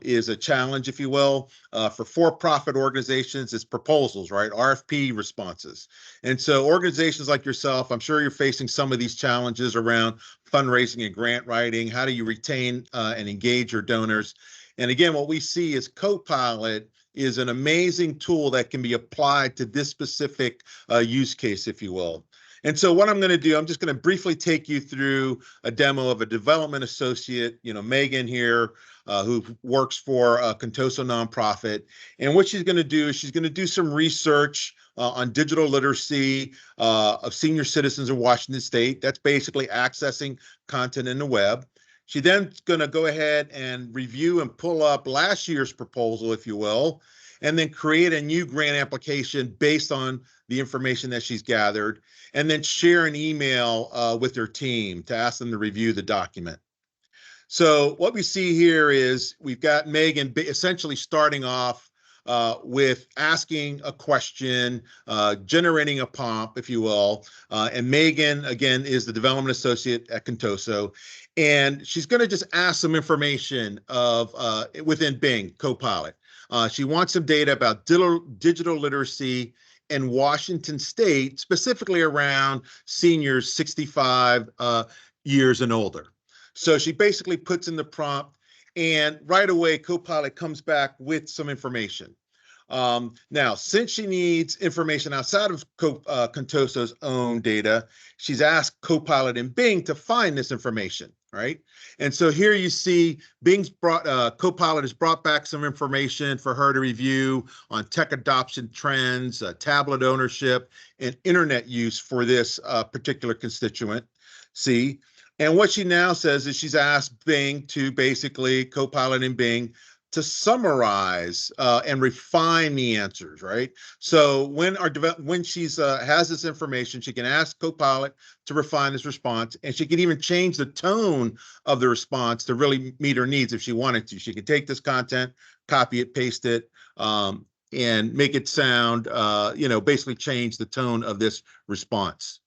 Is a challenge, if you will. For-profit organizations, it's proposals, right? RFP responses. And so organizations like yourself, I'm sure you're facing some of these challenges around fundraising and grant writing. How do you retain and engage your donors? And again, what we see is Copilot is an amazing tool that can be applied to this specific use case, if you will. And so what I'm going to do, I'm just going to briefly take you through a demo of a development associate, Megan here, who works for a Contoso nonprofit. And what she's going to do is she's going to do some research on digital literacy of senior citizens in Washington State. That's basically accessing content in the web. She then going to go ahead and review and pull up last year's proposal, if you will, and then create a new grant application based on the information that she's gathered, and then share an email with her team to ask them to review the document. So what we see here is we've got Megan essentially starting off with asking a question, generating a prompt, if you will. And Megan, again, is the development associate at Contoso. And she's going to just ask some information within Bing Copilot. She wants some data about digital literacy in Washington State, specifically around seniors 65 years and older. So she basically puts in the prompt, and right away, Copilot comes back with some information. Now, since she needs information outside of Contoso's own data, she's asked Copilot and Bing to find this information, right? And so here you see Copilot has brought back some information for her to review on tech adoption trends, tablet ownership, and internet use for this particular constituent. See? And what she now says is she's asked Bing to basically, Copilot and Bing, to summarize and refine the answers, right? So when she's has this information, she can ask Copilot to refine this response, and she can even change the tone of the response to really meet her needs if she wanted to. She could take this content, copy it, paste it, and make it sound, basically change the tone of this response.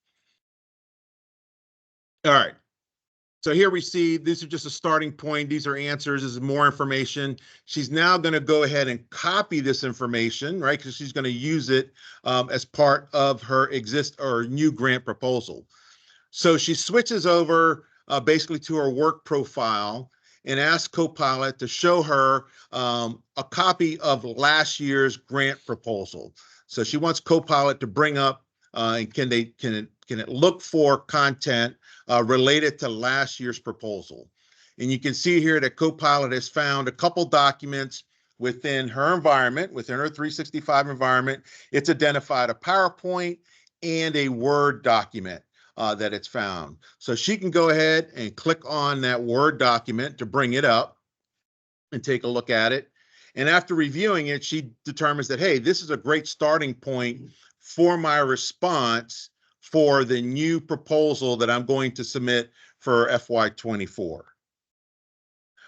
All right. So here we see, these are just a starting point. These are answers. This is more information. She's now going to go ahead and copy this information, right? Because she's going to use it as part of her new grant proposal. So she switches over basically to her work profile and asks Copilot to show her a copy of last year's grant proposal. So she wants Copilot to bring up and can it look for content related to last year's proposal. And you can see here that Copilot has found a couple documents within her environment, within her 365 environment. It's identified a PowerPoint and a Word document that it's found. So she can go ahead and click on that Word document to bring it up and take a look at it. And after reviewing it, she determines that, hey, this is a great starting point for my response for the new proposal that I'm going to submit for FY24.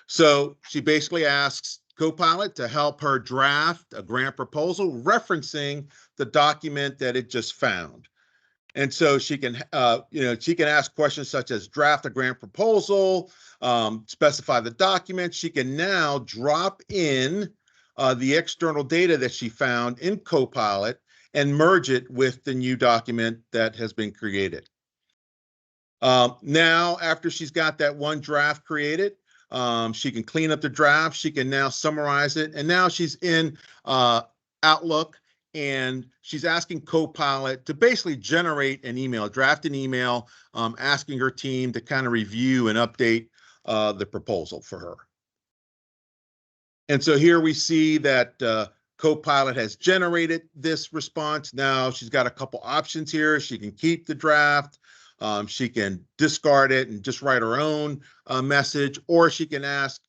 So she basically asks Copilot to help her draft a grant proposal referencing the document that it just found. And so she can, she can ask questions such as draft a grant proposal, specify the document. She can now drop in the external data that she found in Copilot and merge it with the new document that has been created. Now, after she's got that one draft created, she can clean up the draft. She can now summarize it. And now she's in Outlook, and she's asking Copilot to basically generate an email, draft an email, asking her team to kind of review and update the proposal for her. And so here we see that Copilot has generated this response. Now she's got a couple options here. She can keep the draft. She can discard it and just write her own message, or she can ask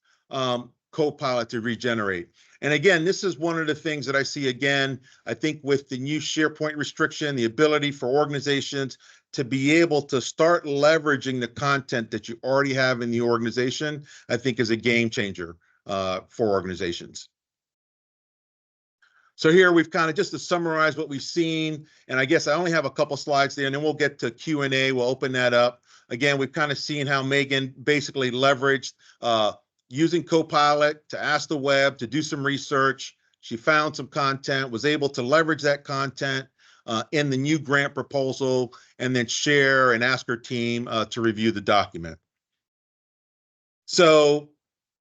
Copilot to regenerate. And again, this is one of the things that I see again, I think with the new SharePoint restriction, the ability for organizations to be able to start leveraging the content that you already have in the organization, I think is a game changer for organizations. So here we've kind of just to summarize what we've seen, and I guess I only have a couple slides there, and then we'll get to Q&A. We'll open that up. Again, we've kind of seen how Megan basically leveraged using Copilot to ask the web to do some research. She found some content, was able to leverage that content in the new grant proposal, and then share and ask her team to review the document. So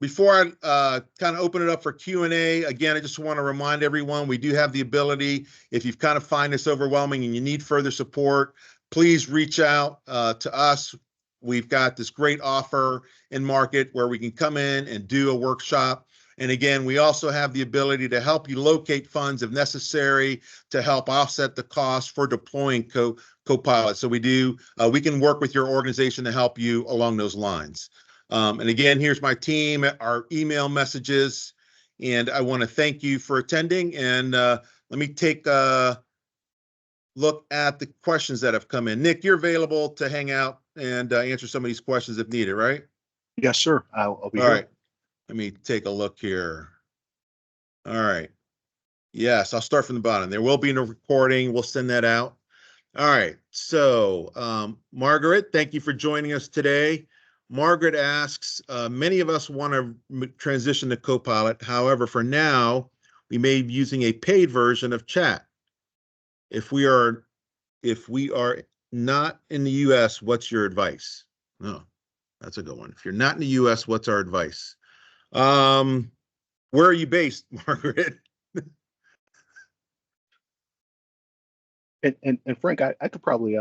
before I kind of open it up for Q&A, again, I just want to remind everyone, we do have the ability, if you've kind of find this overwhelming and you need further support, please reach out to us. We've got this great offer in market where we can come in and do a workshop. And again, we also have the ability to help you locate funds if necessary to help offset the cost for deploying Copilot. So we can work with your organization to help you along those lines. And again, here's my team, our email messages, and I want to thank you for attending. And let me take a look at the questions that have come in. Nick, you're available to hang out and answer some of these questions if needed, right? Yes, sir. I'll be All here. right. Let me take a look here. All right. Yes, I'll start from the bottom. There will be no recording. We'll send that out. All right. So, Margaret, thank you for joining us today. Margaret asks, many of us want to transition to Copilot. However, for now, we may be using a paid version of chat. If we are not in the US, what's your advice? Oh, that's a good one. If you're not in the US, what's our advice? Where are you based, Margaret? And Frank, I could probably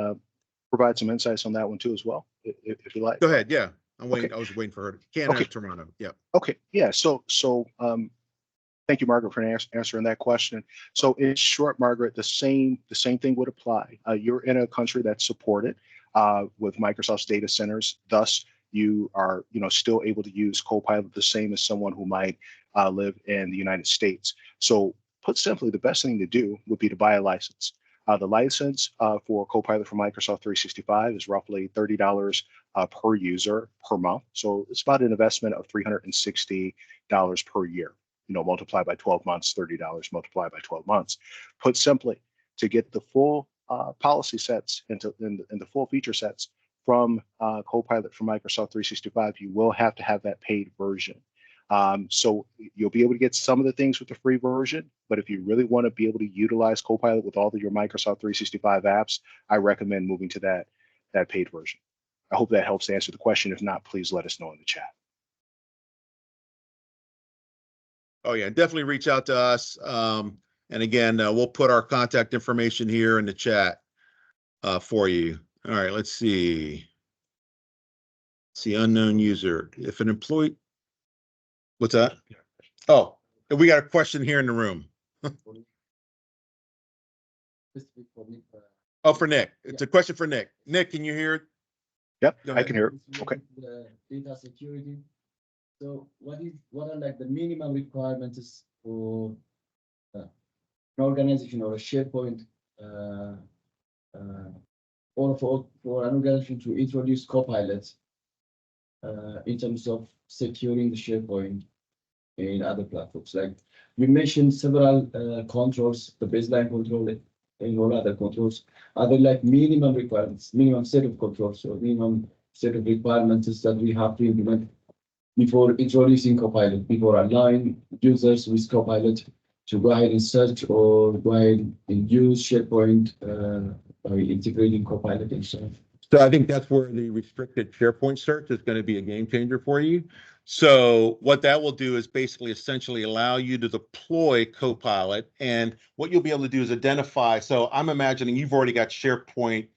provide some insights on that one too as well, if you like. Go ahead. Yeah, I'm waiting. Okay. I was waiting for her. Canada, Okay. Toronto. Yeah. Okay. Yeah. So thank you, Margaret, for answering that question. So in short, Margaret, the same thing would apply. You're in a country that's supported with Microsoft's data centers. Thus, you are still able to use Copilot the same as someone who might live in the United States. So put simply, the best thing to do would be to buy a license. The license for Copilot for Microsoft 365 is roughly $30 per user per month. So it's about an investment of $360 per year. Multiplied by 12 months, $30 multiplied by 12 months. Put simply, to get the full policy sets and the full feature sets from Copilot from Microsoft 365, you will have to have that paid version. So you'll be able to get some of the things with the free version, but if you really want to be able to utilize Copilot with all of your Microsoft 365 apps, I recommend moving to that paid version. I hope that helps answer the question. If not, please let us know in the chat. Oh yeah, definitely reach out to us. And again, we'll put our contact information here in the chat for you. All right, let's see. See, unknown user. If an employee, what's that? Oh, we got a question here in the room. Oh, for Nick. It's a question for Nick. Nick, can you hear it? Yep, I can hear it. Okay. Data security. So what are like the minimum requirements for an organization or a SharePoint or for an organization to introduce Copilot in terms of securing the SharePoint in other platforms? Like you mentioned several controls, the baseline control and all other controls. Are there like minimum requirements, minimum set of controls or minimum set of requirements that we have to implement before introducing Copilot, before allowing users with Copilot to go ahead and search or go ahead and use SharePoint by integrating Copilot and so on? So I think that's where the restricted SharePoint search is going to be a game changer for you. So what that will do is basically essentially allow you to deploy Copilot. And what you'll be able to do is identify. So I'm imagining you've already got SharePoint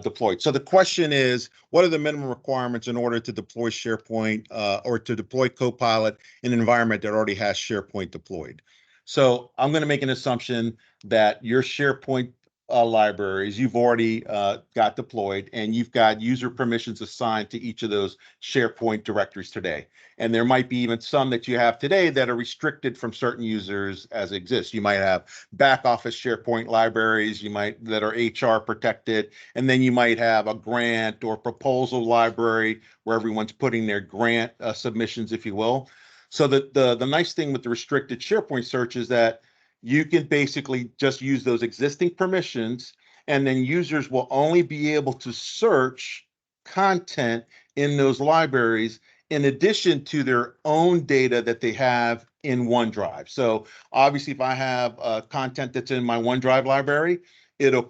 deployed. So the question is, what are the minimum requirements in order to deploy SharePoint or to deploy Copilot in an environment that already has SharePoint deployed? So I'm going to make an assumption that your SharePoint libraries you've already got deployed, and you've got user permissions assigned to each of those SharePoint directories today. And there might be even some that you have today that are restricted from certain users as exists. You might have back office SharePoint libraries, that are HR protected, and then you might have a grant or proposal library where everyone's putting their grant submissions, if you will. So the nice thing with the restricted SharePoint search is that you can basically just use those existing permissions, and then users will only be able to search content in those libraries in addition to their own data that they have in OneDrive. So obviously, if I have content that's in my OneDrive library, it'll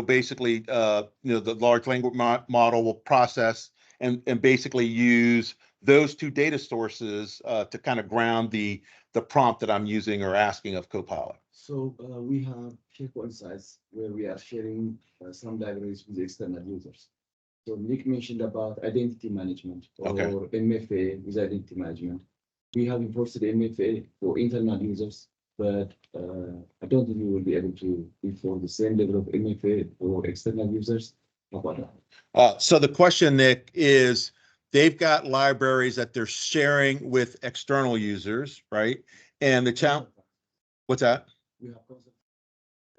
basically, the large language model will process and basically use those two data sources to kind of ground the prompt that I'm using or asking of Copilot. So we have SharePoint sites where we are sharing some libraries with external users. So Nick mentioned about identity management or MFA with identity management. We have enforced MFA for internal users, but I don't think we will be able to enforce the same level of MFA for external users. How about that? So the question, Nick, is they've got libraries that they're sharing with external users, right? And the challenge, what's that? We have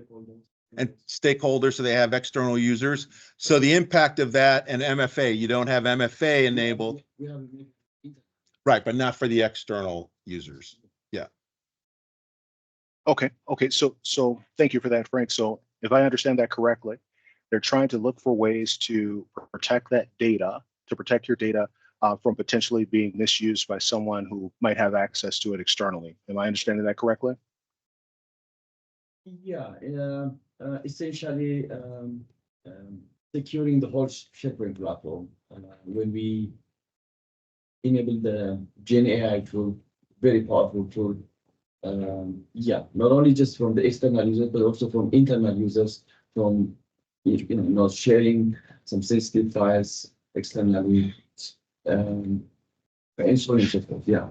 stakeholders. And stakeholders, so they have external users. So the impact of that and MFA, you don't have MFA enabled. We have Right, but not for the external users. Yeah. Okay. So thank you for that, Frank. So if I understand that correctly, they're trying to look for ways to protect that data, to protect your data from potentially being misused by someone who might have access to it externally. Am I understanding that correctly? Yeah, essentially securing the whole SharePoint platform. When we enable the Gen AI tool, very powerful tool. Not only just from the external users, but also from internal users, from not sharing some sensitive files externally, and so on and so forth. Yeah.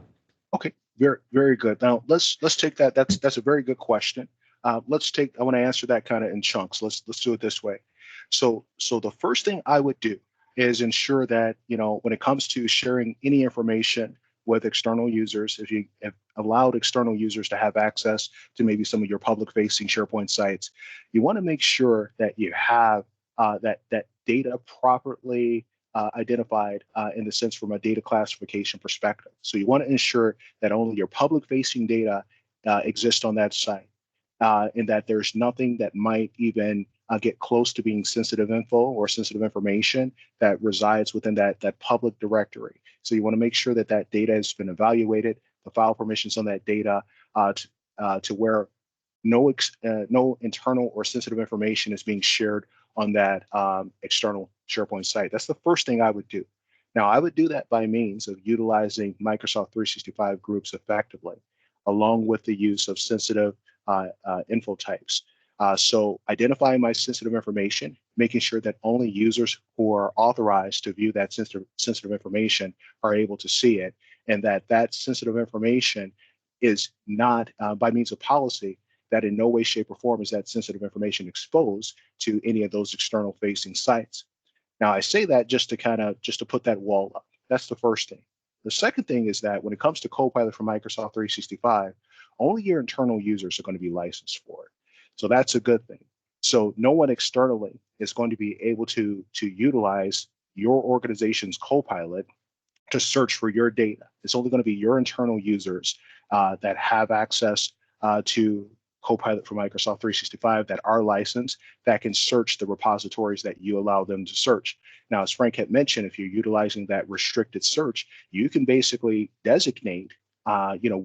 Okay, very, very good. Now let's take that. That's a very good question. I want to answer that kind of in chunks. Let's do it this way. So the first thing I would do is ensure that, when it comes to sharing any information with external users, if you have allowed external users to have access to maybe some of your public facing SharePoint sites, you want to make sure that you have that data properly identified in the sense from a data classification perspective. So you want to ensure that only your public facing data exists on that site. in that there's nothing that might even get close to being sensitive info or sensitive information that resides within that public directory. So you want to make sure that that data has been evaluated, the file permissions on that data, to where no internal or sensitive information is being shared on that external SharePoint site. That's the first thing I would do. Now, I would do that by means of utilizing Microsoft 365 groups effectively, along with the use of sensitive info types. So identifying my sensitive information, making sure that only users who are authorized to view that sensitive information are able to see it, and that sensitive information is not, by means of policy, that in no way, shape, or form is that sensitive information exposed to any of those external facing sites. Now, I say that just to put that wall up. That's the first thing. The second thing is that when it comes to Copilot for Microsoft 365, only your internal users are going to be licensed for it. So that's a good thing. So no one externally is going to be able to utilize your organization's Copilot to search for your data. It's only going to be your internal users that have access to Copilot for Microsoft 365 that are licensed, that can search the repositories that you allow them to search. Now, as Frank had mentioned, if you're utilizing that restricted search, you can basically designate,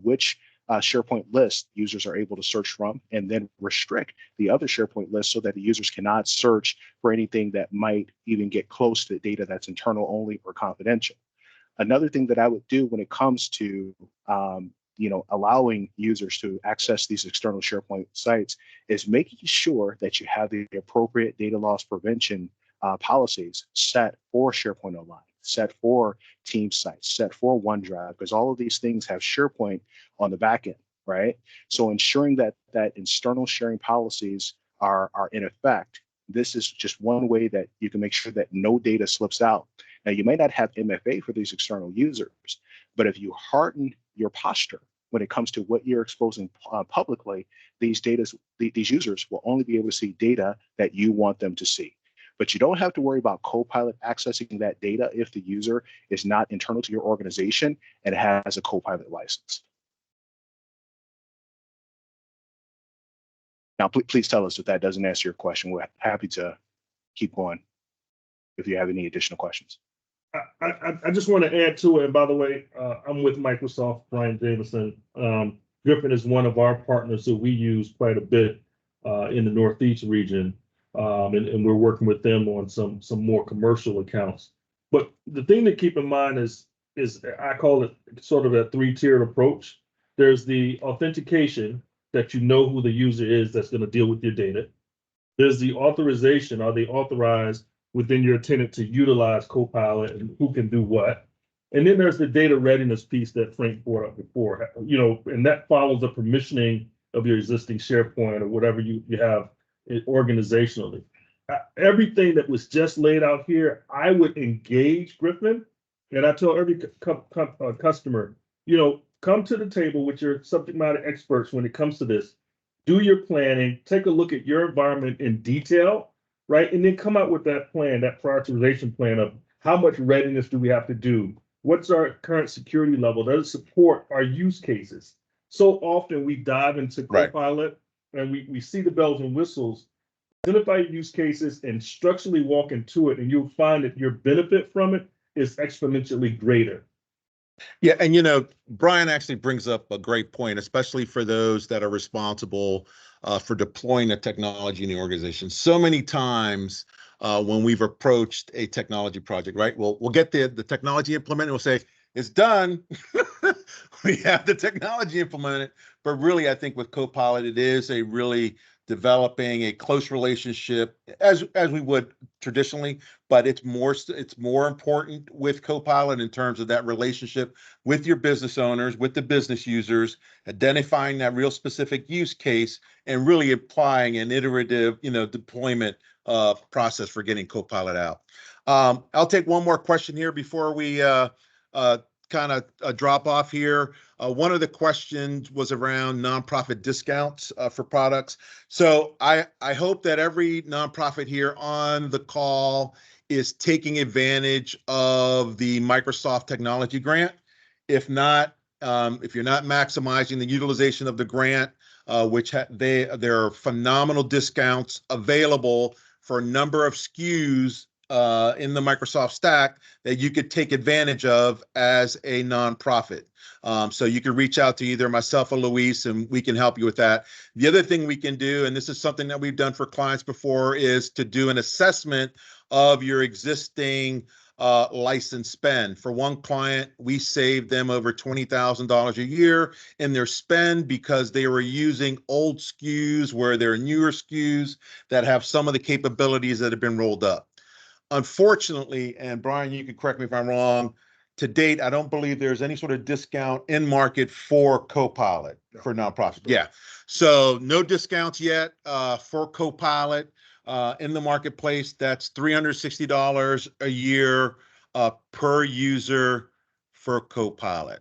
which SharePoint list users are able to search from, and then restrict the other SharePoint list so that the users cannot search for anything that might even get close to data that's internal only or confidential. Another thing that I would do when it comes to allowing users to access these external SharePoint sites is making sure that you have the appropriate data loss prevention policies set for SharePoint Online, set for Teams sites, set for OneDrive, because all of these things have SharePoint on the back end, right? So ensuring that external sharing policies are in effect. This is just one way that you can make sure that no data slips out. Now, you may not have MFA for these external users, but if you harden your posture when it comes to what you're exposing publicly, these users will only be able to see data that you want them to see. But you don't have to worry about Copilot accessing that data if the user is not internal to your organization and has a Copilot license. Now, please tell us if that doesn't answer your question. We're happy to keep going if you have any additional questions. I just want to add to it. And by the way, I'm with Microsoft, Brian Davison. Griffin is one of our partners that we use quite a bit in the Northeast region. And we're working with them on some more commercial accounts. But the thing to keep in mind is I call it sort of a three-tiered approach. There's the authentication that you know who the user is that's going to deal with your data. There's the authorization. Are they authorized within your tenant to utilize Copilot and who can do what? And then there's the data readiness piece that Frank brought up before, and that follows the permissioning of your existing SharePoint or whatever you have organizationally. Everything that was just laid out here, I would engage Griffin, and I tell every customer, come to the table with your subject matter experts when it comes to this. Do your planning, take a look at your environment in detail, right? And then come out with that plan, that prioritization plan of how much readiness do we have to do? What's our current security level? Does it support our use cases? So often we dive into Copilot and we see the bells and whistles, identify use cases and structurally walk into it, and you'll find that your benefit from it is exponentially greater. Yeah, and Brian actually brings up a great point, especially for those that are responsible for deploying a technology in the organization. So many times when we've approached a technology project, right? We'll get the technology implemented, we'll say, it's done. We have the technology implemented, but really, I think with Copilot, it is a really developing a close relationship as we would traditionally, but it's more important with Copilot in terms of that relationship with your business owners, with the business users, identifying that real specific use case and really applying an iterative, deployment process for getting Copilot out. I'll take one more question here before we kind of drop off here. One of the questions was around nonprofit discounts for products. So I hope that every nonprofit here on the call is taking advantage of the Microsoft Technology Grant. If not, if you're not maximizing the utilization of the grant, which there are phenomenal discounts available for a number of SKUs in the Microsoft stack that you could take advantage of as a nonprofit. So you can reach out to either myself or Luis, and we can help you with that. The other thing we can do, and this is something that we've done for clients before, is to do an assessment of your existing license spend. For one client, we saved them over $20,000 a year in their spend because they were using old SKUs where there are newer SKUs that have some of the capabilities that have been rolled up. Unfortunately, and Brian, you can correct me if I'm wrong, to date, I don't believe there's any sort of discount in market for Copilot for nonprofits. Yeah. So no discounts yet for Copilot in the marketplace. That's $360 a year per user for Copilot.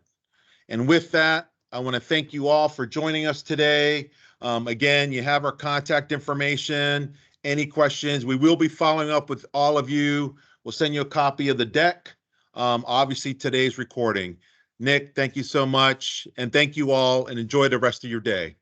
And with that, I want to thank you all for joining us today. Again, you have our contact information. Any questions? We will be following up with all of you. We'll send you a copy of the deck. Obviously, today's recording. Nick, thank you so much. And thank you all, and enjoy the rest of your day.